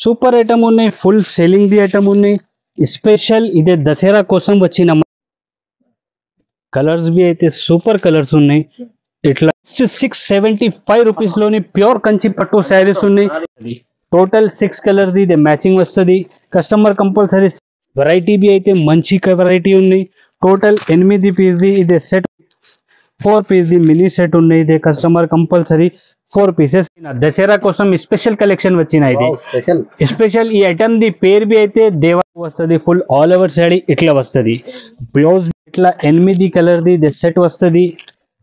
Super item ఉన్నాయి, full selling the item ఉన్నాయి. Special ఇదే దసరా కోసం వచ్చిన కలర్స్ బి అయితే సూపర్ కలర్స్ ఉన్నాయి. ఇట్లా 675 రూపీస్ లోని ప్యూర్ కంచి పట్టు శారీస్ ఉన్నాయి. టోటల్ 6 కలర్స్ ఇది మ్యాచింగ్ వస్తుంది. కస్టమర్ కంపల్సరీ వెరైటీ బి అయితే మంచి వెరైటీ ఉన్నాయి. టోటల్ 8 పీస్ ది ఇదే సెట్, 4 పీస్ ది మినీ సెట్ ఉన్నాయి. ఇదే కస్టమర్ కంపల్సరీ 4 పీసెస్. దసరా కోసం స్పెషల్ కలెక్షన్ వచ్చిన ఇది స్పెషల్. ఈ ఐటమ్ ది పేరు బి అయితే దేవా వస్తుంది. ఫుల్ ఆల్ ఓవర్ సారీ ఇట్లా వస్తుంది. బ్లౌజ్ ఇట్లా 8 కలర్ ది సెట్ వస్తుంది.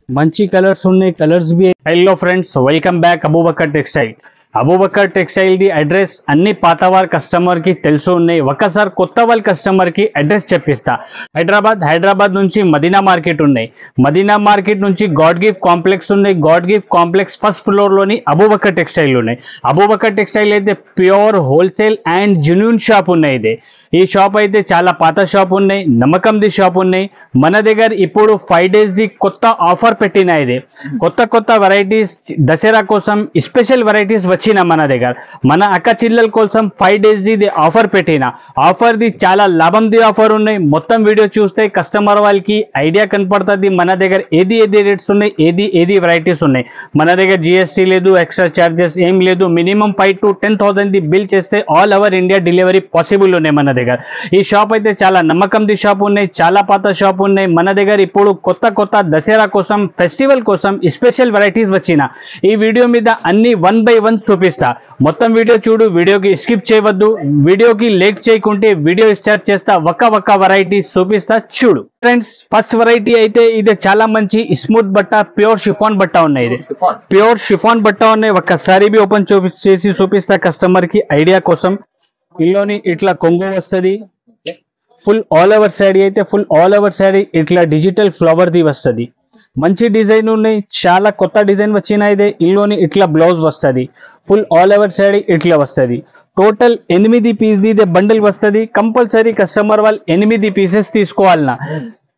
మంచి కలర్స్ ఉన్నాయి. కలర్స్ బి. Hello friends, welcome back Abubakar textile. Abubakar textile ది అడ్రస్ అన్ని పాతవారి కస్టమర్ కి తెలుసు ఉన్నాయి. ఒకసారి కొత్త వాళ్ళ కస్టమర్ కి అడ్రస్ చెప్పిస్తా. హైదరాబాద్ నుంచి మదీనా మార్కెట్ ఉన్నాయి. మదీనా మార్కెట్ నుంచి గాడ్ గిఫ్ట్ కాంప్లెక్స్ ఉన్నాయి. God gift complex first floor లోని అబూబకర్ టెక్స్టైల్ ఉన్నాయి. అబూబకర్ టెక్స్టైల్ అయితే pure wholesale and genuine shop ఉన్నాయి. ఇది ఈ షాప్ అయితే చాలా పాత షాప్ ఉన్నాయి, నమ్మకం ది షాప్ ఉన్నాయి. మన దగ్గర ఇప్పుడు 5 days ది కొత్త ఆఫర్ పెట్టిన. ఇది కొత్త వెరైటీస్ దసరా కోసం స్పెషల్ వెరైటీస్ వచ్చిన మన దగ్గర. మన అక్క చిల్లల కోసం 5 days ది ఆఫర్ పెట్టిన. ఆఫర్ ది చాలా లాభం ది ఆఫర్ ఉన్నాయి. మొత్తం వీడియో చూస్తే కస్టమర్ వాళ్ళకి ఐడియా కనపడుతుంది మన దగ్గర ఏది రేట్స్ ఉన్నాయి, ఏది వెరైటీస్ ఉన్నాయి. మన దగ్గర జిఎస్టీ లేదు, ఎక్స్ట్రా చార్జెస్ ఏం లేదు. మినిమం 5 to 10,000 ది బిల్ చేస్తే all over India delivery possible ఉన్నాయి మన దగ్గర. ఈ షాప్ అయితే చాలా నమ్మకం ది షాప్ ఉన్నాయి, చాలా పాత షాప్ ఉన్నాయి. మన దగ్గర ఇప్పుడు కొత్త దసరా కోసం, ఫెస్టివల్ కోసం స్పెషల్ వెరైటీస్ వచ్చిన. ఈ వీడియో మీద అన్ని 1 by 1 చూపిస్తా. మొత్తం వీడియో చూడు, వీడియోకి స్కిప్ చేయవద్దు. వీడియోకి లేట్ చేయకుంటే వీడియో స్టార్ట్ చేస్తా. ఒక్క వెరైటీస్ చూపిస్తా, చూడు ఫ్రెండ్స్. ఫస్ట్ వెరైటీ అయితే ఇది చాలా మంచి స్మూత్ బట్ట, ప్యూర్ షిఫాన్ బట్ట ఉన్నాయి. ఇది ప్యూర్ షిఫాన్ బట్ట ఉన్నాయి. ఒక్కసారి బి ఓపెన్ చేసి చూపిస్తా కస్టమర్ కి ఐడియా కోసం. ఇల్లోని ఇట్లా కొంగు వస్తుంది. ఫుల్ ఆల్ ఓవర్ శారీ అయితే ఫుల్ ఆల్ ఓవర్ శారీ ఇట్లా డిజిటల్ ఫ్లవర్ ది వస్తుంది. మంచి డిజైన్ ఉన్నాయి, చాలా కొత్త డిజైన్ వచ్చిన. ఇదే ఇల్లోని ఇట్లా బ్లౌజ్ వస్తుంది. ఫుల్ ఆల్ ఓవర్ శారీ ఇట్లా వస్తుంది. టోటల్ 8 పీస్ ది బండిల్ వస్తుంది. కంపల్సరీ కస్టమర్ వాళ్ళు 8 పీసెస్ తీసుకోవాలన్నా.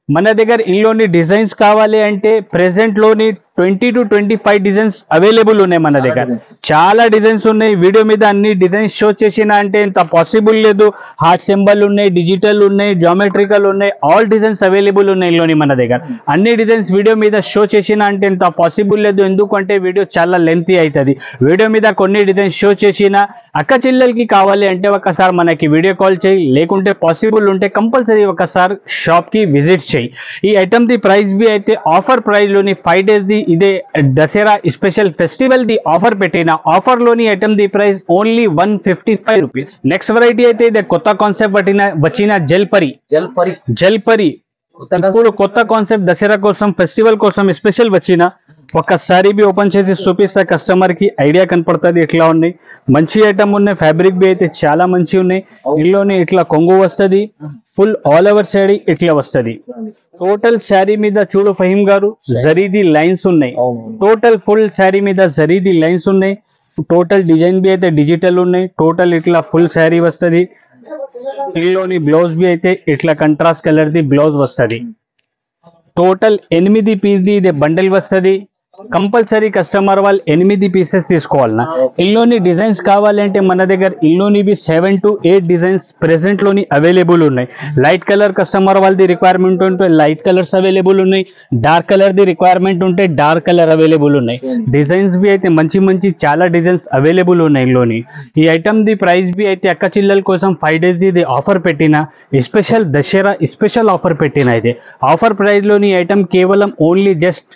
మన దగ్గర ఇల్లోని డిజైన్స్ కావాలి అంటే ప్రెసెంట్ లోని 20 to 25 డిజైన్స్ అవైలబుల్ ఉన్నాయి మన దగ్గర. చాలా డిజైన్స్ ఉన్నాయి. వీడియో మీద అన్ని డిజైన్స్ షో చేసిన అంటే ఇంత పాసిబుల్ లేదు. హార్ట్ సింబల్ ఉన్నాయి, డిజిటల్ ఉన్నాయి, జామెట్రికల్ ఉన్నాయి, ఆల్ డిజైన్స్ అవైలబుల్ ఉన్నాయి ఇల్లోని మన దగ్గర. అన్ని డిజైన్స్ వీడియో మీద షో చేసిన అంటే ఇంత పాసిబుల్ లేదు. ఎందుకంటే వీడియో చాలా లెంతీ అవుతుంది. వీడియో మీద కొన్ని డిజైన్స్ షో చేసిన అక్క చెల్లెలకి కావాలి అంటే ఒకసారి మనకి వీడియో కాల్ చేయి. లేకుంటే పాసిబుల్ ఉంటే కంపల్సరీ ఒకసారి షాప్ కి విజిట్ చేయి. ఈ ఐటమ్ ది ప్రైస్ బి అయితే ఆఫర్ ప్రైస్ లోని 5 days ది ఇదే దసరా స్పెషల్ ఫెస్టివల్ ది ఆఫర్ పెట్టిన. ఆఫర్ లోని ఐటమ్ ది price only 155 rupees. Next variety అయితే ఇదే కొత్త కాన్సెప్ట్ వచ్చిన జల్పరి. ఇప్పుడు కొత్త కాన్సెప్ట్ దసరా కోసం, ఫెస్టివల్ కోసం స్పెషల్ వచ్చిన. ఒక్కసారి బి ఓపెన్ చేసి చూపిస్తా కస్టమర్ కి ఐడియా కనపడుతుంది ఎట్లా ఉన్నాయి. మంచి ఐటమ్ ఉన్నాయి. ఫ్యాబ్రిక్ బి అయితే చాలా మంచి ఉన్నాయి. ఇల్లోని ఇట్లా కొంగు వస్తుంది. ఫుల్ ఆల్ ఓవర్ శారీ ఇట్లా వస్తుంది. టోటల్ శారీ మీద చూడు ఫహీం గారు జరీది లైన్స్ ఉన్నాయి. టోటల్ ఫుల్ శారీ మీద జరీది లైన్స్ ఉన్నాయి. టోటల్ డిజైన్ బి అయితే డిజిటల్ ఉన్నాయి. టోటల్ ఇట్లా ఫుల్ శారీ వస్తుంది. ఇల్లోని బ్లౌజ్ బి అయితే ఇట్లా కంట్రాస్ట్ కలర్ ది బ్లౌజ్ వస్తుంది. టోటల్ 8 పీస్ ది ఇదే బండిల్ వస్తుంది. కంపల్సరీ కస్టమర్ వాళ్ళు 8 పీసెస్ తీసుకోవాలన్నా. ఇల్లోని డిజైన్స్ కావాలంటే మన దగ్గర ఇల్లోని 7 to 8 డిజైన్స్ ప్రెసెంట్ లోని అవైలబుల్ ఉన్నాయి. లైట్ కలర్ కస్టమర్ వాళ్ళది రిక్వైర్మెంట్ ఉంటే లైట్ కలర్స్ అవైలబుల్ ఉన్నాయి. డార్క్ కలర్ ది రిక్వైర్మెంట్ ఉంటే డార్క్ కలర్ అవైలబుల్ ఉన్నాయి. డిజైన్స్ బి అయితే మంచి చాలా డిజైన్స్ అవైలబుల్ ఉన్నాయి ఇల్లోని. ఈ ఐటమ్ ది ప్రైస్ బి అయితే అక్క చిల్లల కోసం 5 days ఇది ఆఫర్ పెట్టిన. స్పెషల్ దసరా స్పెషల్ ఆఫర్ పెట్టిన. ఇది ఆఫర్ ప్రైస్ లోని ఐటమ్ కేవలం only just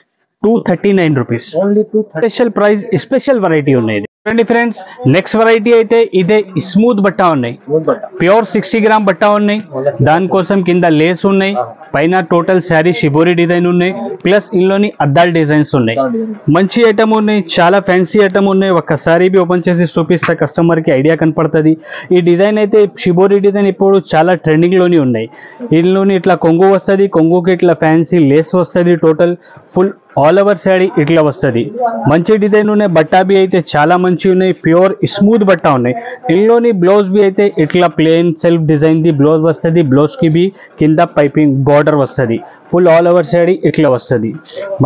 239 rupees. Special price special variety ఉన్నాయి. ఫ్రెండ్స్ నెక్స్ట్ వెరైటీ అయితే ఇదే స్మూత్ బట్ట ఉన్నాయి. ప్యూర్ 60 గ్రామ్ బట్ట ఉన్నాయి. దానికోసం కింద లేస్ ఉన్నాయి. పైన టోటల్ శారీ షిబోరి డిజైన్ ఉన్నాయి. ప్లస్ ఇందులోని అద్దాల్ డిజైన్స్ ఉన్నాయి. మంచి ఐటమ్ ఉన్నాయి, చాలా ఫ్యాన్సీ ఐటమ్ ఉన్నాయి. ఒక్కసారి బి ఓపెన్ చేసి చూపిస్తే కస్టమర్ కి ఐడియా కనపడుతుంది. ఈ డిజైన్ అయితే షిబోరి డిజైన్ ఇప్పుడు చాలా ట్రెండింగ్ లోని ఉన్నాయి. ఇందులోని ఇట్లా కొంగు వస్తుంది. కొంగుకి ఇట్లా ఫ్యాన్సీ లేస్ వస్తుంది. Total full all over sari ఇట్లా వస్తుంది. మంచి డిజైన్ ఉన్నాయి. బట్టా బి అయితే చాలా మంచి ఉన్నాయి. ప్యూర్ స్మూత్ బట్ట ఉన్నాయి. ఇందులోని బ్లౌజ్ బి అయితే ఇట్లా ప్లెయిన్ సెల్ఫ్ డిజైన్ ది బ్లౌజ్ వస్తుంది. బ్లౌజ్ కి బి కింద పైపింగ్ బార్డర్ వస్తుంది. ఫుల్ ఆల్ ఓవర్ శారీ ఇట్లా వస్తుంది.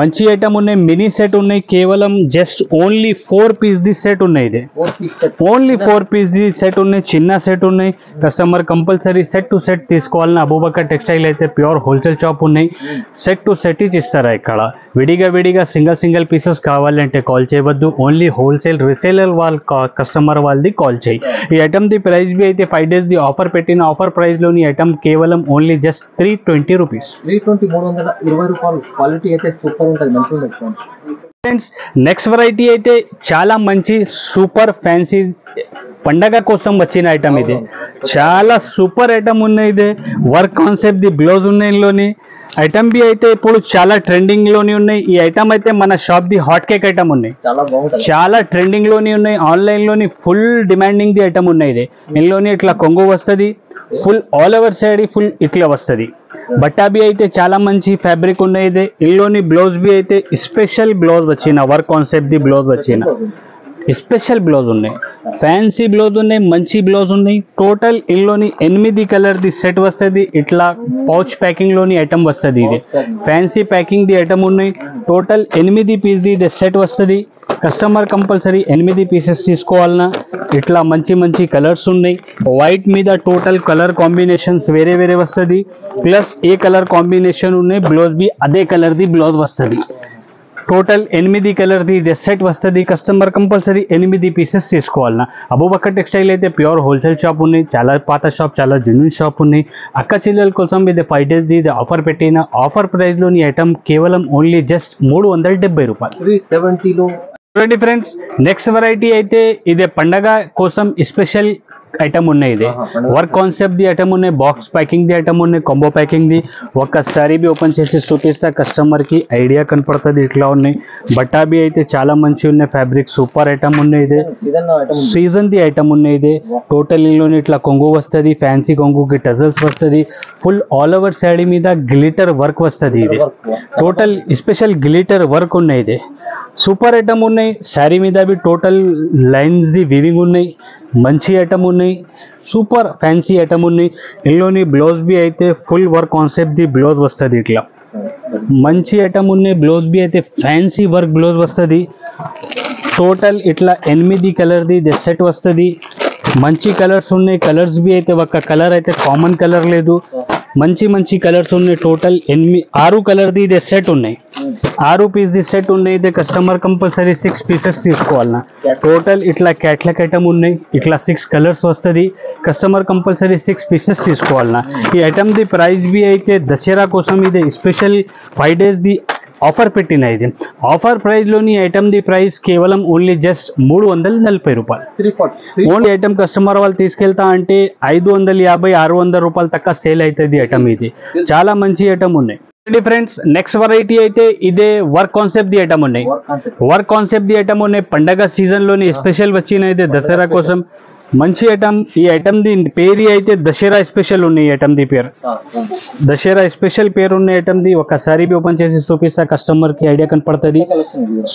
మంచి ఐటమ్ ఉన్నాయి. మినీ సెట్ ఉన్నాయి. కేవలం జస్ట్ ఓన్లీ 4 పీస్ ది సెట్ ఉన్నాయి. ఇది ఓన్లీ 4 పీస్ ది సెట్ ఉన్నాయి. చిన్న సెట్ ఉన్నాయి. Customer compulsory set to set తీసుకోవాలని అబూబకర్ టెక్స్టైల్ అయితే ప్యూర్ హోల్సేల్ షాప్ ఉన్నాయి. సెట్ టు సెట్ ఇస్తారా. ఇక్కడ విడిగా సింగిల్ పీసెస్ కావాలంటే కాల్ చేయవద్దు. ఓన్లీ హోల్సేల్ రీసేలర్ కస్టమర్ వాళ్ళది కాల్ చేయి. ఈ ఐటమ్ ది ప్రైస్ బి అయితే 5 days ది ఆఫర్ పెట్టిన ఆఫర్ ప్రైస్ లోని ఐటమ్ కేవలం ఓన్లీ జస్ట్ 320 రూపీస్. 320 రూపాయలు. క్వాలిటీ అయితే సూపర్ ఉంటుంది. మంచిగా ఉంటుంది ఫ్రెండ్స్. నెక్స్ట్ వెరైటీ అయితే చాలా మంచి సూపర్ ఫ్యాన్సీ పండగ కోసం వచ్చిన ఐటమ్ ఇది. చాలా సూపర్ ఐటమ్ ఉన్నాయి. ఇది వర్క్ కాన్సెప్ట్ ది బ్లౌజ్ ఉన్నాయి. ఇందులోని ఐటమ్ బి అయితే ఇప్పుడు చాలా ట్రెండింగ్ లోని ఉన్నాయి. ఈ ఐటమ్ అయితే మన shop the hot cake item ఉన్నాయి. చాలా ట్రెండింగ్ లోని ఉన్నాయి. ఆన్లైన్ లోని ఫుల్ డిమాండింగ్ ది ఐటమ్ ఉన్నాయి. ఇది ఇందులోని ఇట్లా కొంగు వస్తుంది. Full all over side full ఇట్లా వస్తుంది. బట్టా బి అయితే చాలా మంచి ఫ్యాబ్రిక్ ఉన్నాయి. ఇది ఇందులోని బ్లౌజ్ బి అయితే స్పెషల్ బ్లౌజ్ వచ్చిన వర్క్ కాన్సెప్ట్ ది బ్లౌజ్ వచ్చిన స్పెషల్ బ్లౌజ్ ఉన్నాయి. ఫ్యాన్సీ బ్లౌజ్ ఉన్నాయి. మంచి బ్లౌజ్ ఉన్నాయి. టోటల్ ఇందులోని 8 కలర్ ది సెట్ వస్తుంది. ఇట్లా పౌచ్ ప్యాకింగ్ లోని ఐటమ్ వస్తుంది. ఇది ఫ్యాన్సీ ప్యాకింగ్ ది ఐటమ్ ఉన్నాయి. టోటల్ 8 పీస్ ది సెట్ వస్తుంది. కస్టమర్ కంపల్సరీ 8 పీసెస్ తీసుకోవాలన్నా. ఇట్లా మంచి కలర్స్ ఉన్నాయి. వైట్ మీద టోటల్ కలర్ కాంబినేషన్స్ వేరే వస్తుంది. ప్లస్ ఏ కలర్ కాంబినేషన్ ఉన్నాయి. బ్లౌజ్ బి అదే కలర్ ది బ్లౌజ్ వస్తుంది. టోటల్ 8 కలర్ ది సెట్ వస్తుంది. కస్టమర్ కంపల్సరీ 8 పీసెస్ తీసుకోవాలన్నా. అబూబకర్ టెక్స్టైల్ అయితే ప్యూర్ హోల్సేల్ షాప్ ఉన్నాయి. చాలా పాత షాప్, చాలా జెన్యూన్ షాప్ ఉన్నాయి. అక్క చెల్లెల కోసం ఇది 5 days ది ఆఫర్ పెట్టిన ఆఫర్ ప్రైస్ లోని ఐటమ్ కేవలం ఓన్లీ జస్ట్ 370 రూపాయలు. 370 లో చూడండి ఫ్రెండ్స్. నెక్స్ట్ వెరైటీ అయితే ఇదే పండగ కోసం స్పెషల్ ఐటమ్ ఉన్నాయి. ఇది వర్క్ కాన్సెప్ట్ ది ఐటమ్ ఉన్నాయి. బాక్స్ ప్యాకింగ్ ది ఐటమ్ ఉన్నాయి. కాంబో ప్యాకింగ్ ది ఒక్కసారి బి ఓపెన్ చేసి చూపిస్తా కస్టమర్ కి ఐడియా కనపడుతుంది. ఇట్లా ఉన్నాయి. బట్టా బి అయితే చాలా మంచి ఉన్నాయి. ఫ్యాబ్రిక్ సూపర్ ఐటమ్ ఉన్నాయి. ఇది సీజన్ ది ఐటమ్ ఉన్నాయి. ఇది టోటల్ ఇందులోని ఇట్లా కొంగు వస్తుంది. ఫ్యాన్సీ కొంగుకి టజల్స్ వస్తుంది. ఫుల్ ఆల్ ఓవర్ శారీ మీద గ్లిటర్ వర్క్ వస్తుంది. ఇది టోటల్ స్పెషల్ గ్లిటర్ వర్క్ ఉన్నాయి. ఇది సూపర్ ఐటమ్ ఉన్నాయి. శారీ మీద బి టోటల్ లైన్స్ ది వివింగ్ ఉన్నాయి. మంచి ఐటమ్ ఉన్నాయి. సూపర్ ఫ్యాన్సీ ఐటమ్ ఉన్నాయి. ఇందులోని బ్లౌజ్ బి అయితే ఫుల్ వర్క్ కాన్సెప్ట్ ది బ్లౌజ్ వస్తుంది. ఇట్లా మంచి ఐటమ్ ఉన్నాయి. బ్లౌజ్ బి అయితే ఫ్యాన్సీ వర్క్ బ్లౌజ్ వస్తుంది. టోటల్ ఇట్లా 8 కలర్ ది సెట్ వస్తుంది. మంచి కలర్స్ ఉన్నాయి. కలర్స్ బి అయితే ఒక కలర్ అయితే కామన్ కలర్ లేదు. మంచి కలర్స్ ఉన్నాయి. టోటల్ 6 కలర్ ది సెట్ ఉన్నాయి. 6 పీస్ ది సెట్ ఉన్నాయి. ఇది కస్టమర్ కంపల్సరీ 6 పీసెస్ తీసుకోవాలన్నా. టోటల్ ఇట్లా క్యాట్లాగ్ ఐటమ్ ఉన్నాయి. ఇట్లా 6 కలర్స్ వస్తుంది. కస్టమర్ కంపల్సరీ 6 పీసెస్ తీసుకోవాలన్నా. ఈ ఐటమ్ ది ప్రైస్ బి అయితే దసరా కోసం ఇది స్పెషల్ 5 days ది ఆఫర్ పెట్టిన. ఇది ఆఫర్ ప్రైస్ లోని ఐటమ్ ది ప్రైస్ కేవలం ఓన్లీ జస్ట్ 340 రూపాయలు. 340 ఓన్లీ ఐటమ్ కస్టమర్ వాళ్ళు తీసుకెళ్తా అంటే 550-600 రూపాయలు తక్కువ సేల్ అవుతుంది ఐటమ్. ఇది చాలా మంచి ఐటమ్ ఉన్నాయి. ఫ్రెండ్స్ నెక్స్ట్ వెరైటీ అయితే ఇదే వర్క్ కాన్సెప్ట్ ది ఐటమ్ ఉన్నాయి. వర్క్ కాన్సెప్ట్ ది ఐటమ్ ఉన్నాయి. పండగ సీజన్ లోని స్పెషల్ వచ్చిన ఇది దసరా కోసం మంచి ఐటమ్. ఈ ఐటమ్ ది పేరు అయితే దసరా స్పెషల్ ఉన్నాయి. ఈ ఐటమ్ ది పేరు దసరా స్పెషల్ పేరు ఉన్న ఐటమ్ ది ఒకసారి బి ఓపెన్ చేసి చూపిస్తా కస్టమర్ కి ఐడియా కనపడుతుంది.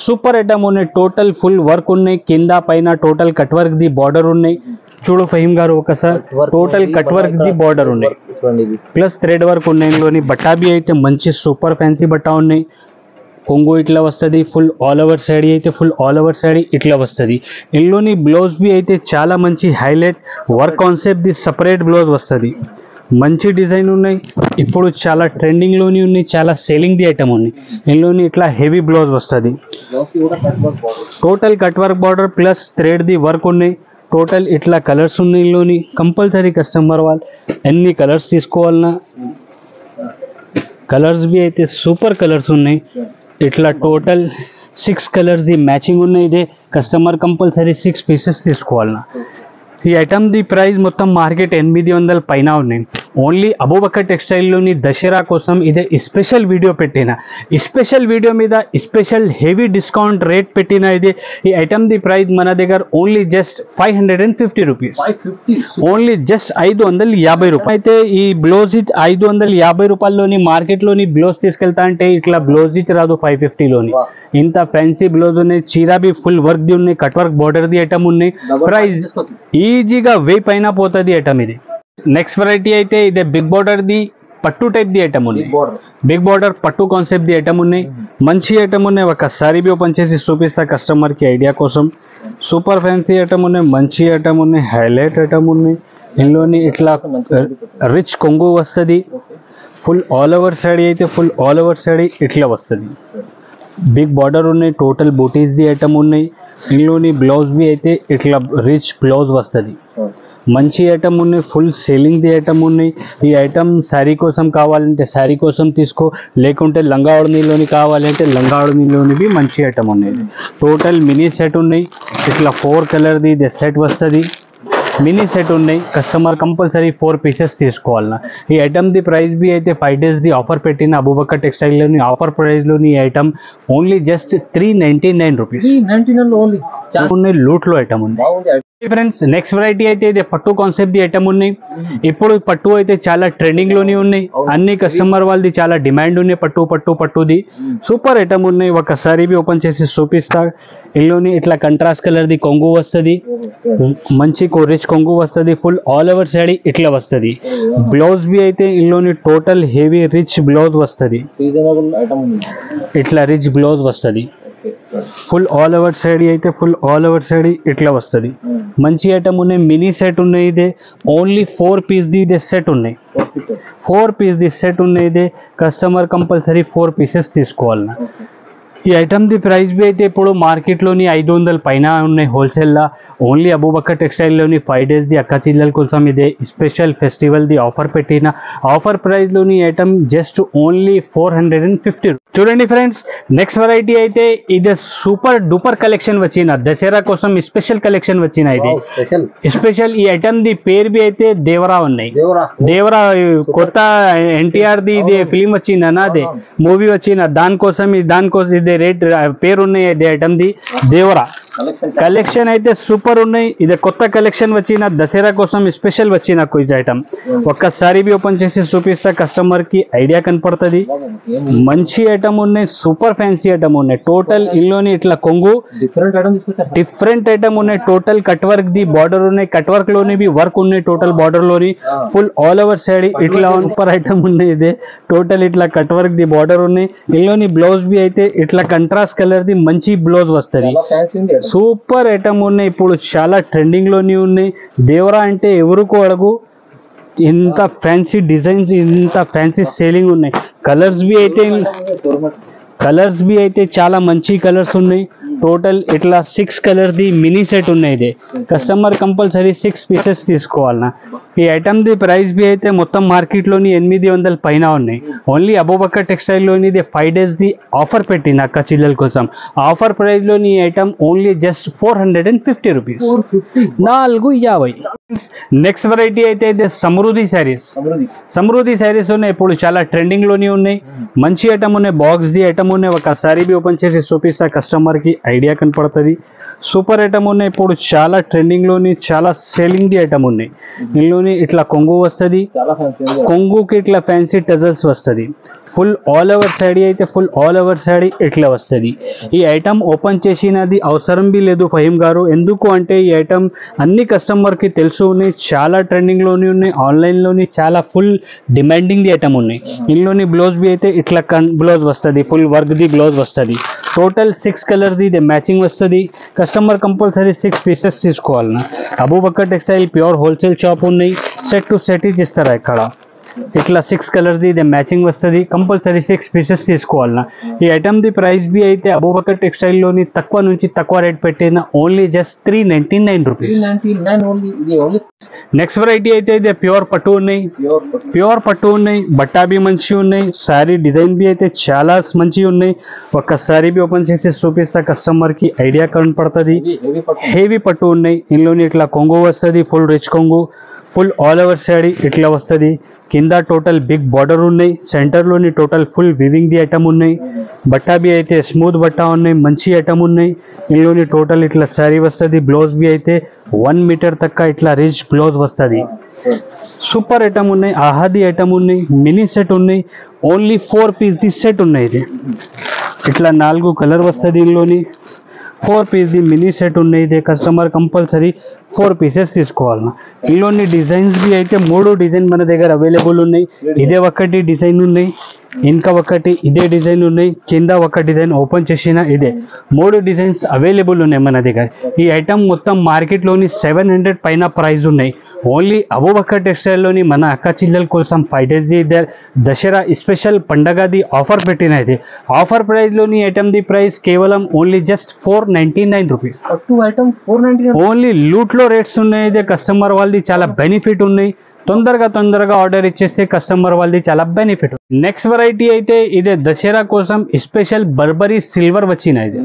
సూపర్ ఐటమ్ ఉన్నాయి. టోటల్ ఫుల్ వర్క్ ఉన్నాయి. కింద పైన total cut work the border ఉన్నాయి. చూడు ఫహీమ్ గారు ఒకసారి total cut work the border ఉన్నాయి. ప్లస్ థ్రెడ్ వర్క్ ఉన్నాయి. ఇందులోని బట్టా బి అయితే మంచి సూపర్ ఫ్యాన్సీ బట్టా ఉన్నాయి. కొంగు ఇట్లా వస్తుంది. ఫుల్ ఆల్ ఓవర్ శారీ అయితే ఫుల్ ఆల్ ఓవర్ శారీ ఇట్లా వస్తుంది. ఇందులోని బ్లౌజ్ బి అయితే చాలా మంచి highlight work concept the separate blouse వస్తుంది. మంచి డిజైన్ ఉన్నాయి. ఇప్పుడు చాలా ట్రెండింగ్ లోని ఉన్నాయి. చాలా సేలింగ్ ది ఐటమ్ ఉన్నాయి. ఇందులోని ఇట్లా హెవీ బ్లౌజ్ వస్తుంది. Total cut work border plus thread the work ఉన్నాయి. టోటల్ ఇట్లా కలర్స్ ఉన్నాయి. ఇందులోని కంపల్సరీ కస్టమర్ వాళ్ళు ఎన్ని కలర్స్ తీసుకోవాలన్నా. కలర్స్ బి అయితే సూపర్ కలర్స్ ఉన్నాయి. ఇట్లా టోటల్ 6 కలర్స్ ది మ్యాచింగ్ ఉన్నాయి. ఇదే కస్టమర్ కంపల్సరీ 6 పీసెస్ తీసుకోవాలన్నా. ఈ ఐటమ్ ది ప్రైస్ మొత్తం మార్కెట్ 800 పైన ఉన్నాయి. ఓన్లీ అబూబకర్ టెక్స్టైల్లోని దసరా కోసం ఇదే స్పెషల్ వీడియో పెట్టిన. ఈ స్పెషల్ వీడియో మీద స్పెషల్ హెవీ డిస్కౌంట్ రేట్ పెట్టిన. ఇది ఈ ఐటమ్ ది ప్రైస్ మన దగ్గర only just 550 rupees, only just 550 రూపాయలు. అయితే ఈ బ్లౌజ్ ఇచ్ 550 రూపాయల్లోని మార్కెట్లోని బ్లౌజ్ తీసుకెళ్తా అంటే ఇట్లా బ్లౌజ్ ఇచ్ రాదు 550లోని. ఇంత ఫ్యాన్సీ బ్లౌజ్ ఉన్నాయి, చీరా బి ఫుల్ వర్క్ ది ఉన్నాయి, cut work border the item ఉన్నాయి. ప్రైస్ ఈజీగా 1000 పైన పోతుంది ఐటమ్ ఇది. నెక్స్ట్ వెరైటీ అయితే ఇదే బిగ్ బార్డర్ ది పట్టు టైప్ ది ఐటమ్ ఉంది. బిగ్ బార్డర్ పట్టు కాన్సెప్ట్ ది ఐటమ్ ఉన్నాయి, మంచి ఐటమ్ ఉన్నాయి. ఒకసారి బి ఓపెన్ చేసి చూపిస్తా కస్టమర్ కి ఐడియా కోసం. సూపర్ ఫ్యాన్సీ ఐటమ్ ఉన్నాయి, మంచి ఐటమ్ ఉన్నాయి, హైలైట్ ఐటమ్ ఉన్నాయి. ఇందులోని ఇట్లా రిచ్ కొంగు వస్తుంది. ఫుల్ ఆల్ ఓవర్ సాడీ అయితే ఫుల్ ఆల్ ఓవర్ సాడీ ఇట్లా వస్తుంది. బిగ్ బార్డర్ ఉన్నాయి, టోటల్ బూటీస్ ది ఐటమ్ ఉన్నాయి. ఇందులోని బ్లౌజ్ బి అయితే ఇట్లా రిచ్ బ్లౌజ్ వస్తుంది. మంచి ఐటమ్ ఉన్నాయి, ఫుల్ సేలింగ్ ది ఐటమ్ ఉన్నాయి. ఈ ఐటమ్ శారీ కోసం కావాలంటే శారీ కోసం తీసుకో, లేకుంటే లంగా ఓణీలోని కావాలంటే లంగా ఓణీలోని బి మంచి ఐటమ్ ఉన్నాయి. టోటల్ మినీ సెట్ ఉన్నాయి, ఇట్లా 4 కలర్ది ఇది సెట్ వస్తుంది. మినీ సెట్ ఉన్నాయి, కస్టమర్ కంపల్సరీ 4 పీసెస్ తీసుకోవాలన్నా. ఈ ఐటమ్ ది ప్రైస్ బి అయితే 5 days ది ఆఫర్ పెట్టిన అబూబకర్ టెక్స్టైల్లోని. ఆఫర్ ప్రైస్లోని ఈ ఐటమ్ ఓన్లీ జస్ట్ 399 రూపీస్ ఉన్నాయి. లూట్లో ఐటమ్ ఉంది ఫ్రెండ్స్. నెక్స్ట్ వెరైటీ అయితే ఇది పట్టు కాన్సెప్ట్ ది ఐటమ్ ఉన్నాయి. ఇప్పుడు పట్టు అయితే చాలా ట్రెండింగ్ లోనే ఉన్నాయి, అన్ని కస్టమర్ వాళ్ళది చాలా డిమాండ్ ఉన్నాయి. పట్టుది సూపర్ ఐటమ్ ఉన్నాయి. ఒకసారి బి ఓపెన్ చేసి చూపిస్తా. ఇందులోని ఇట్లా కంట్రాస్ట్ కలర్ ది కొంగు వస్తుంది, మంచి రిచ్ కొంగు వస్తుంది. ఫుల్ ఆల్ ఓవర్ సాడీ ఇట్లా వస్తుంది. బ్లౌజ్ బి అయితే ఇందులోని టోటల్ హెవీ రిచ్ బ్లౌజ్ వస్తుంది. ఇట్లా రిచ్ బ్లౌజ్ వస్తుంది. ఫుల్ ఆల్ ఓవర్ సాడీ అయితే ఫుల్ ఆల్ ఓవర్ సాడీ ఇట్లా వస్తుంది. మంచి ఐటమ్ ఉన్నాయి, మినీ సెట్ ఉన్నాయి. ఇదే ఓన్లీ 4 పీస్ ది ఇదే సెట్ ఉన్నాయి. 4 పీస్ ది సెట్ ఉన్నాయి. ఇదే కస్టమర్ కంపల్సరీ 4 పీసెస్ తీసుకోవాలన్నా. ఈ ఐటమ్ ది ప్రైస్ బి అయితే ఇప్పుడు మార్కెట్లోని 500 పైన ఉన్నాయి హోల్సేల్లా. ఓన్లీ అబూబకర్ టెక్స్టైల్లోని 5 days ది అక్క చిల్లల కోసం ఇదే స్పెషల్ ఫెస్టివల్ ది ఆఫర్ పెట్టిన. ఆఫర్ ప్రైస్లోని ఐటమ్ జస్ట్ ఓన్లీ 450. చూడండి ఫ్రెండ్స్, నెక్స్ట్ వెరైటీ అయితే ఇదే సూపర్ డూపర్ కలెక్షన్ వచ్చిన దసరా కోసం స్పెషల్ కలెక్షన్ వచ్చిన. ఇది స్పెషల్ ఈ ఐటమ్ ది పేరు బి అయితే దేవరా ఉన్నాయి. దేవరా కొత్త ఎన్టీఆర్ ది ఇది ఫిలిం వచ్చిందన్న, అదే మూవీ వచ్చిన దానికోసం ఇది రేట్ పేరు ఉన్నాయి. ఇది ఐటమ్ ది దేవరా కలెక్షన్ అయితే సూపర్ ఉన్నాయి. ఇది కొత్త కలెక్షన్ వచ్చిన దసరా కోసం స్పెషల్ వచ్చిన క్విజ్ ఐటమ్. ఒక్కసారి బి ఓపెన్ చేసి చూపిస్తా కస్టమర్ కి ఐడియా కనపడుతుంది. మంచి ఐటమ్ ఉన్నాయి, సూపర్ ఫ్యాన్సీ ఐటమ్ ఉన్నాయి. టోటల్ ఇందులోని ఇట్లా కొంగు డిఫరెంట్ ఐటమ్ ఉన్నాయి. Total cut work the border ఉన్నాయి, కట్ వర్క్ లోని బి వర్క్ ఉన్నాయి. టోటల్ బార్డర్ లోని ఫుల్ ఆల్ ఓవర్ సైడ్ ఇట్లా సూపర్ ఐటమ్ ఉన్నాయి. ఇదే టోటల్ ఇట్లా కట్ వర్క్ ది బార్డర్ ఉన్నాయి. ఇందులోని బ్లౌజ్ బి అయితే ఇట్లా కంట్రాస్ట్ కలర్ ది మంచి బ్లౌజ్ వస్తుంది. సూపర్ ఐటమ్ ఉన్నాయి, ఇప్పుడు చాలా ట్రెండింగ్ లోని ఉన్నాయి. దేవరా అంటే ఎవరికో అడుగు, ఇంత ఫ్యాన్సీ డిజైన్స్, ఇంత ఫ్యాన్సీ సేలింగ్ ఉన్నాయి. కలర్స్ బి అయితే చాలా మంచి కలర్స్ ఉన్నాయి. టోటల్ ఇట్లా 6 కలర్ ది మినీ సెట్ ఉన్నాయి. ఇది కస్టమర్ కంపల్సరీ 6 పీసెస్ తీసుకోవాలన్నా. ఈ ఐటమ్ ది ప్రైస్ బి అయితే మొత్తం మార్కెట్లోని 800 పైన ఉన్నాయి. ఓన్లీ అబూబకర్ టెక్స్టైల్లోని ఇది 5 days ది ఆఫర్ పెట్టిన అక్క చిల్లల కోసం. ఆఫర్ ప్రైస్లోని ఈ item only just 450 rupees, 450. Next variety అయితే ఇది సమృద్ధి శారీస్. సమృద్ధి శారీస్ ఉన్నాయి, ఇప్పుడు చాలా ట్రెండింగ్ లోని ఉన్నాయి. మంచి ఐటమ్ ఉన్నాయి, బాక్స్ ది ఐటమ్ ఉన్నాయి. ఒకసారి బి ఓపెన్ చేసి చూపిస్తా కస్టమర్ కి ఐడియా కనపడుతుంది. సూపర్ ఐటమ్ ఉన్నాయి, ఇప్పుడు చాలా ట్రెండింగ్ లోని చాలా సేలింగ్ ది ఐటమ్ ఉన్నాయి. ఇందులోని ఇట్లా కొంగు వస్తుంది, కొంగుకి ఇట్లా ఫ్యాన్సీ టజల్స్ వస్తుంది. ఫుల్ ఆల్ ఓవర్ సాడీ అయితే ఫుల్ ఆల్ ఓవర్ సాడీ ఇట్లా వస్తుంది. ఈ ఐటమ్ ఓపెన్ చేసినది అవసరం బి లేదు ఫహీం గారు. ఎందుకు అంటే ఈ ఐటమ్ అన్ని కస్టమర్ కి తెలుసు ఉన్నాయి, చాలా ట్రెండింగ్ లోని ఉన్నాయి. ఆన్లైన్ లోని చాలా ఫుల్ డిమాండింగ్ ది ఐటమ్ ఉన్నాయి. ఇందులోని బ్లౌజ్ బి అయితే ఇట్లా బ్లౌజ్ వస్తుంది, ఫుల్ వర్క్ ది బ్లౌజ్ వస్తుంది. టోటల్ 6 కలర్ ది మ్యాచింగ్ వస్తుంది. కస్టమర్ కంపల్సరీ 6 పీసెస్ తీసుకోవాలన్నా. Abu Bakr textile pure wholesale shop ఉన్నాయి, సెట్ టు సెట్ ఇస్తారా ఇక్కడ. ఇట్లా 6 కలర్స్ ది మ్యాచింగ్ వస్తుంది. కంపల్సరీ 6 పీసెస్ తీసుకోవాలన్నా. ఈ ఐటమ్ ది ప్రైస్ బి అయితే అబూబకర్ టెక్స్టైల్ లోని తక్కువ నుంచి తక్కువ రేట్ పెట్టిన only just 399 rupees. Next variety అయితే ఇది ప్యూర్ పట్టు ఉన్నాయి. ప్యూర్ పట్టు ఉన్నాయి, బట్టా బి మంచి ఉన్నాయి. సారీ డిజైన్ బి అయితే చాలా మంచి ఉన్నాయి. ఒక్కసారి బి ఓపెన్ చేసి చూపిస్తా కస్టమర్ కి ఐడియా కనపడుతుంది. హెవీ పట్టు ఉన్నాయి. ఇందులోని ఇట్లా కొంగు వస్తుంది, ఫుల్ రిచ్ కొంగు. ఫుల్ ఆల్ ఓవర్ శారీ ఇట్లా వస్తుంది. కింద టోటల్ బిగ్ బార్డర్ ఉన్నాయి, సెంటర్లోని టోటల్ ఫుల్ వివింగ్ ది ఐటమ్ ఉన్నాయి. బట్టా బి అయితే స్మూత్ బట్టా ఉన్నాయి, మంచి ఐటమ్ ఉన్నాయి. ఇందులోని టోటల్ ఇట్లా శారీ వస్తుంది. బ్లౌజ్ బి అయితే 1 మీటర్ తక్క ఇట్లా రిచ్ బ్లౌజ్ వస్తుంది. సూపర్ ఐటమ్ ఉన్నాయి, ఆహాది ఐటమ్ ఉన్నాయి, మినీ సెట్ ఉన్నాయి. ఓన్లీ 4 పీస్ ది సెట్ ఉన్నాయి. ఇది ఇట్లా 4 కలర్ వస్తుంది. ఇందులోని 4 పీస్ ది మినీ సెట్ ఉన్నాయి. ఇది కస్టమర్ కంపల్సరీ 4 పీసెస్ తీసుకోవాలి. ఇందులోని డిజైన్స్ బి అయితే 3 డిజైన్ మన దగ్గర అవైలబుల్ ఉన్నాయి. ఇదే ఒకటి డిజైన్ ఉన్నాయి, ఇంకా ఒకటి ఇదే డిజైన్ ఉన్నాయి, కింద ఒక డిజైన్ ఓపెన్ చేసిన ఇదే 3 డిజైన్స్ అవైలబుల్ ఉన్నాయి మన దగ్గర. ఈ ఐటమ్ మొత్తం మార్కెట్లోని 700 పైన ప్రైస్ ఉన్నాయి. ఓన్లీ అబూబకర్ టెక్స్టైల్లోని మన అక్క చెల్లెల కోసం 5 days ది దసరా స్పెషల్ పండగది ఆఫర్ పెట్టిన. ఇది ఆఫర్ ప్రైస్లోని ఐటమ్ ది ప్రైస్ కేవలం ఓన్లీ జస్ట్ 499 రూపీస్. ఓన్లీ లూట్లో రేట్స్ ఉన్నాయి. ఇదే కస్టమర్ వాళ్ళది చాలా బెనిఫిట్ ఉన్నాయి. తొందరగా ఆర్డర్ ఇచ్చేస్తే కస్టమర్ వాళ్ళది చాలా బెనిఫిట్. నెక్స్ట్ వెరైటీ అయితే ఇదే దసరా కోసం స్పెషల్ బర్బరీ సిల్వర్ వచ్చిన. ఇది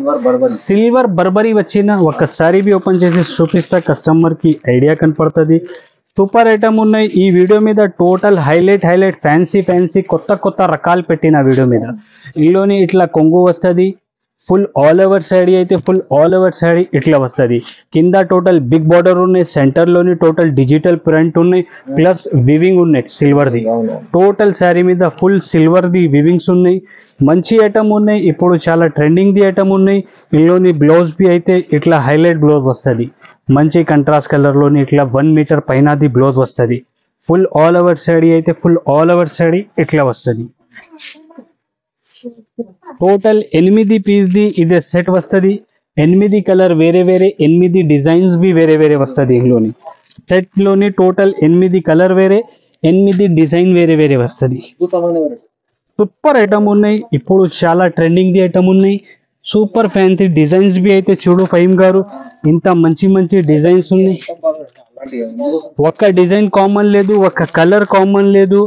సిల్వర్ బర్బరీ వచ్చిన. ఒక్కసారి బి ఓపెన్ చేసి చూపిస్తా, కస్టమర్ కి ఐడియా కనపడుతుంది. సూపర్ ఐటమ్ ఉన్నాయి. ఈ వీడియో మీద టోటల్ హైలైట్ ఫ్యాన్సీ కొత్త రకాలు పెట్టిన వీడియో మీద. ఇందులోని ఇట్లా కొంగు వస్తుంది. ఫుల్ ఆల్ ఓవర్ శారీ అయితే ఫుల్ ఆల్ ఓవర్ శారీ ఇట్లా వస్తుంది. కింద టోటల్ బిగ్ బార్డర్ ఉన్నాయి, సెంటర్లోని టోటల్ డిజిటల్ ప్రింట్ ఉన్నాయి, ప్లస్ వివింగ్ ఉన్నాయి సిల్వర్ది. టోటల్ శారీ మీద ఫుల్ సిల్వర్ది వివింగ్స్ ఉన్నాయి. మంచి ఐటమ్ ఉన్నాయి. ఇప్పుడు చాలా ట్రెండింగ్ ది ఐటమ్ ఉన్నాయి. ఇందులోని బ్లౌజ్ బి అయితే ఇట్లా హైలైట్ బ్లౌజ్ వస్తుంది. మంచి కంట్రాస్ట్ కలర్లోని ఇట్లా 1 మీటర్ పైన ది బ్లౌజ్ వస్తుంది. ఫుల్ ఆల్ ఓవర్ శారీ అయితే ఫుల్ ఆల్ ఓవర్ శారీ ఇట్లా వస్తుంది. టోటల్ 8 పీస్ ది ఇదే సెట్ వస్తుంది. 8 కలర్ వేరే 8 డిజైన్స్ బి వేరే వస్తుంది. ఇందులోని సెట్ లోని టోటల్ 8 కలర్ వేరే, 8 డిజైన్ వేరే వస్తుంది. సూపర్ ఐటమ్ ఉన్నాయి. ఇప్పుడు చాలా ట్రెండింగ్ ది ఐటమ్ ఉన్నాయి. సూపర్ ఫ్యాన్సీ డిజైన్స్ బి అయితే చూడు ఫహీమ్ గారు, ఇంత మంచి డిజైన్స్ ఉన్నాయి. ఒక్క డిజైన్ కామన్ లేదు, ఒక్క కలర్ కామన్ లేదు.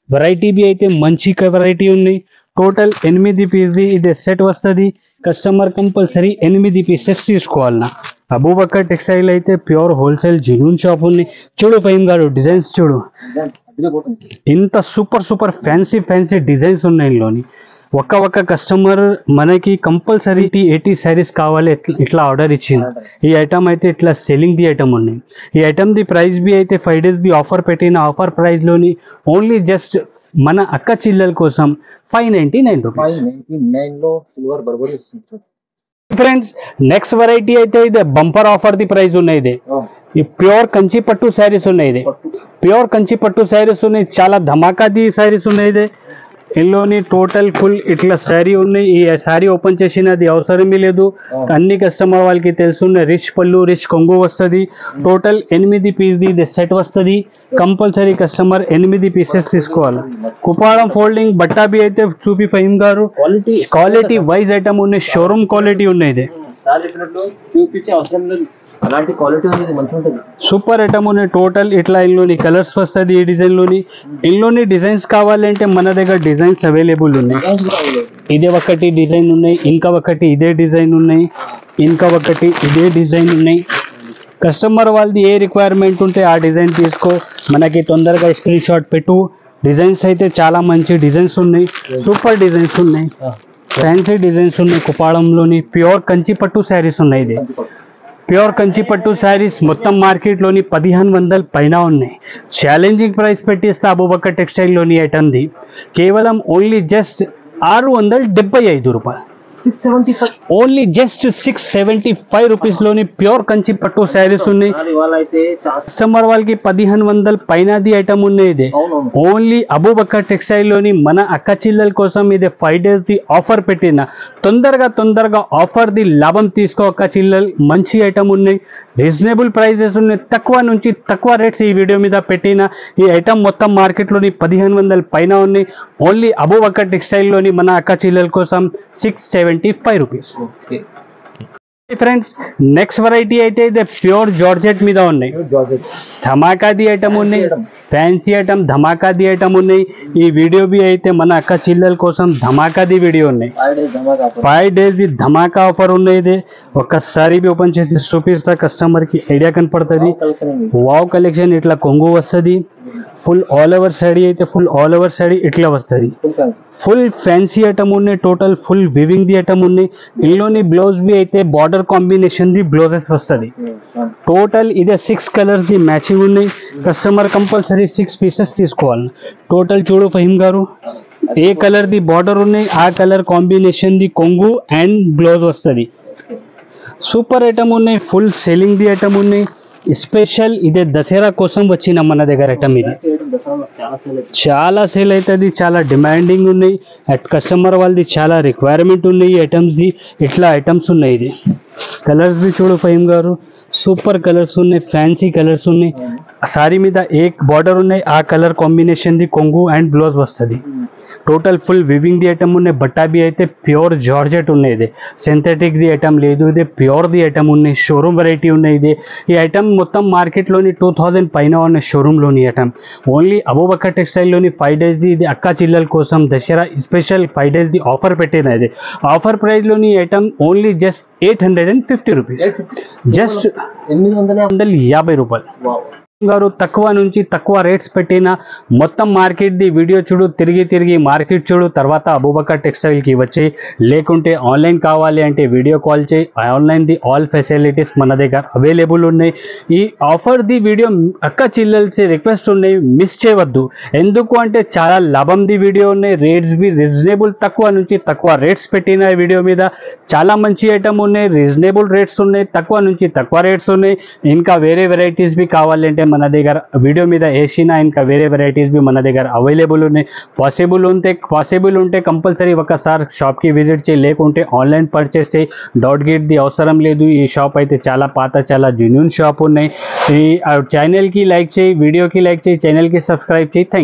వెరైటీ బి అయితే మంచి వెరైటీ ఉన్నాయి. టోటల్ 8 పీస్ ది ఇదే సెట్ వస్తుంది. కస్టమర్ కంపల్సరీ 8 పీసెస్ తీసుకోవాలన్నా. అబూబకర్ టెక్స్టైల్ అయితే ప్యూర్ హోల్సేల్ జెన్యూన్ షాప్ ఉంది. చూడు ఫహీమ్ గారు, డిజైన్స్ చూడు, ఇంత సూపర్ ఫ్యాన్సీ డిజైన్స్ ఉన్నాయి. ఇందులోని ఒక్క కస్టమర్ మనకి కంపల్సరీ 80 శారీస్ కావాలి ఇట్లా ఆర్డర్ ఇచ్చింది. ఈ ఐటమ్ అయితే ఇట్లా సెల్లింగ్ ది ఐటమ్ ఉన్నాయి. ఈ ఐటమ్ ది ప్రైస్ బి అయితే 5 days ది ఆఫర్ పెట్టిన. ఆఫర్ ప్రైస్ లోని ఓన్లీ జస్ట్ మన అక్క చెల్లెల కోసం 599 రూపీస్. ఫ్రెండ్స్, నెక్స్ట్ వెరైటీ అయితే ఇదే బంపర్ ఆఫర్ ది ప్రైస్ ఉన్నాయి. ఇది ఈ ప్యూర్ కంచి పట్టు శారీస్ ఉన్నాయి. ఇది ప్యూర్ కంచి పట్టు శారీస్ ఉన్నాయి. చాలా ధమాకా ది శారీస్ ఉన్నాయి. ఇది ఇందులోని టోటల్ ఫుల్ ఇట్లా శారీ ఉన్నాయి. ఈ శారీ ఓపెన్ చేసినది అవసరమే లేదు. అన్ని కస్టమర్ వాళ్ళకి తెలుసున్నాయి. రిచ్ పళ్ళు, రిచ్ కొంగు వస్తుంది. టోటల్ 8 పీస్ ది సెట్ వస్తుంది. కంపల్సరీ కస్టమర్ 8 పీసెస్ తీసుకోవాలి. కుపారం ఫోల్డింగ్ బట్టా బి అయితే చూపి ఫహీమ్ గారు, క్వాలిటీ వైజ్ ఐటమ్ ఉన్నాయి. షోరూమ్ క్వాలిటీ ఉన్నాయి. ఇది సూపర్ ఐటమ్ ఉన్నాయి. టోటల్ ఇట్లా ఇందులోని కలర్స్ వస్తుంది. ఈ డిజైన్ లోని ఇందులోని డిజైన్స్ కావాలంటే మన దగ్గర డిజైన్స్ అవైలబుల్ ఉన్నాయి. ఇదే ఒకటి డిజైన్ ఉన్నాయి, ఇంకా ఒకటి ఇదే డిజైన్ ఉన్నాయి, ఇంకా ఒకటి ఇదే డిజైన్ ఉన్నాయి. కస్టమర్ వాళ్ళది ఏ రిక్వైర్మెంట్ ఉంటే ఆ డిజైన్ తీసుకో, మనకి తొందరగా స్క్రీన్ షాట్ పెట్టు. డిజైన్స్ అయితే చాలా మంచి డిజైన్స్ ఉన్నాయి. సూపర్ డిజైన్స్ ఉన్నాయి, ఫ్యాన్సీ డిజైన్స్ ఉన్నాయి. కుపాడంలోని ప్యూర్ కంచి పట్టు శారీస్ ఉన్నాయి. ఇది ప్యూర్ కంచి పట్టు శారీస్ మొత్తం మార్కెట్లోని 1500 పైన ఉన్నాయి. ఛాలెంజింగ్ ప్రైస్ పెట్టిస్తా అబూబకర్ టెక్స్టైల్లోని ఐటమ్ది కేవలం ఓన్లీ జస్ట్ 675 రూపాయలు. ఓన్లీ జస్ట్ 675 రూపీస్ లోని ప్యూర్ కంచి పట్టు శారీస్ ఉన్నాయి. కస్టమర్ వాళ్ళకి 1500 పైన ది ఐటమ్ ఉన్నాయి. ఇది ఓన్లీ అబూబకర్ టెక్స్టైల్ లోని మన అక్క చెల్లెల కోసం ఇది 5 days ది ఆఫర్ పెట్టిన. తొందరగా ఆఫర్ ది లాభం తీసుకో అక్క చెల్లెలు. మంచి ఐటమ్ ఉన్నాయి, రీజనబుల్ ప్రైజెస్ ఉన్నాయి, తక్కువ నుంచి తక్కువ రేట్స్ ఈ వీడియో మీద పెట్టిన. ఈ ఐటమ్ మొత్తం మార్కెట్లోని 1500 పైన ఉన్నాయి. ఓన్లీ అబూబకర్ టెక్స్టైల్ లోని మన అక్క చెల్లెల కోసం 675 రూపీస్. ఫ్రెండ్స్ నెక్స్ట్ వెరైటీ అయితే ఇది ప్యూర్ జార్జెట్ మీద ఉన్నాయి. జార్జెట్ ధమాకాది ఐటమ్ ఉన్నాయి, ఫ్యాన్సీ ఐటమ్ ధమాకాది ఐటమ్ ఉన్నాయి. ఈ వీడియో బి అయితే మన అక్క చెల్లెల కోసం ధమాకాది వీడియో ఉన్నాయి. 5 days ది ధమాకా ఆఫర్ ఉన్నాయి. ఇది ఒక్కసారి బి ఓపెన్ చేసి చూపిస్తా కస్టమర్ కి ఐడియా కనపడుతుంది. వావ్ కలెక్షన్ ఇట్లా కొంగు వస్తుంది. ఫుల్ ఆల్ ఓవర్ సాడీ అయితే ఫుల్ ఆల్ ఓవర్ సాడీ ఇట్లా వస్తుంది. ఫుల్ ఫ్యాన్సీ ఐటమ్ ఉన్నాయి. టోటల్ ఫుల్ వివింగ్ ది ఐటమ్ ఉన్నాయి. ఇందులోని బ్లౌజ్ బి అయితే బార్డర్ కాంబినేషన్ ది బ్లౌజెస్ వస్తుంది. టోటల్ ఇదే 6 కలర్స్ ది మ్యాచింగ్ ఉన్నాయి. కస్టమర్ కంపల్సరీ 6 పీసెస్ తీసుకోవాలి. టోటల్ చూడు ఫహీమ్ గారు, ఏ కలర్ ది బార్డర్ ఉన్నాయి ఆ కలర్ కాంబినేషన్ ది కొంగు అండ్ బ్లౌజ్ వస్తుంది. సూపర్ ఐటమ్ ఉన్నాయి. ఫుల్ సెల్లింగ్ ది ఐటమ్ ఉన్నాయి. స్పెషల్ ఇదే దసరా కోసం వచ్చిన మన దగ్గర ఐటమ్ ఇది చాలా సేల్ అవుతుంది. చాలా డిమాండింగ్ ఉన్నాయి. అట్ కస్టమర్ వాళ్ళది చాలా రిక్వైర్మెంట్ ఉన్నాయి. ఈ ఐటమ్స్ ది ఇట్లా ఐటమ్స్ ఉన్నాయి. ఇది కలర్స్ బి చూడు ఫహీమ్ గారు, సూపర్ కలర్స్ ఉన్నాయి. ఫ్యాన్సీ కలర్స్ ఉన్నాయి. సారీ మీద ఏ బార్డర్ ఉన్నాయి ఆ కలర్ కాంబినేషన్ ది కొంగు అండ్ బ్లౌజ్ వస్తుంది. టోటల్ ఫుల్ వివింగ్ ది ఐటమ్ ఉన్నాయి. బట్టా బి అయితే ప్యూర్ జార్జెట్ ఉన్నాయి. ఇది సింథెటిక్ ది ఐటమ్ లేదు. ఇది ప్యూర్ ది ఐటమ్ ఉన్నాయి. షోరూమ్ వెరైటీ ఉన్నాయి. ఇది ఈ ఐటమ్ మొత్తం మార్కెట్లోని 2000 పైన ఉన్న షోరూంలోని ఐటమ్. ఓన్లీ అబూబకర్ టెక్స్టైల్లోని 5 days ది ఇది అక్క చిల్లల కోసం దసరా స్పెషల్ 5 days ది ఆఫర్ పెట్టిన. ఇది ఆఫర్ ప్రైస్లోని item only just 850 rupees, just 850 రూపాయలు గారు. తక్కువ నుంచి తక్కువ రేట్స్ పెట్టిన మొత్తం మార్కెట్ ది వీడియో చూడు, తిరిగి మార్కెట్ చూడు, తర్వాత అబూబకర్ టెక్స్టైల్ కి వచ్చి, లేకుంటే ఆన్లైన్ కావాలి అంటే వీడియో కాల్ చేయి. ఆన్లైన్ ది ఆల్ ఫెసిలిటీస్ మన దగ్గర అవైలబుల్ ఉన్నాయి. ఈ ఆఫర్ ది వీడియో అక్క చిల్లల్సి రిక్వెస్ట్ ఉన్నాయి, మిస్ చేయవద్దు. ఎందుకు అంటే చాలా లాభం ది వీడియో ఉన్నాయి. రేట్స్ బి రీజనబుల్, తక్కువ నుంచి తక్కువ రేట్స్ పెట్టిన వీడియో మీద. చాలా మంచి ఐటమ్ ఉన్నాయి. రీజనబుల్ రేట్స్ ఉన్నాయి. తక్కువ నుంచి తక్కువ రేట్స్ ఉన్నాయి. ఇంకా వేరే వెరైటీస్ బి కావాలంటే మన దగ్గర వీడియో మీద వేసిన ఇంకా వేరే వెరైటీస్ బి మన దగ్గర అవైలబుల్ ఉన్నాయి. పాసిబుల్ ఉంటే కంపల్సరీ ఒకసారి షాప్కి విజిట్ చేయి, లేకుంటే ఆన్లైన్ పర్చేస్ చేయి. డాట్ గేట్ ది అవసరం లేదు. ఈ షాప్ అయితే చాలా పాత, చాలా జెన్యూన్ షాప్ ఉన్నాయి. ఈ ఛానల్కి లైక్ చేయి, వీడియోకి లైక్ చేయి, ఛానల్కి సబ్స్క్రైబ్ చేయి. Thank you.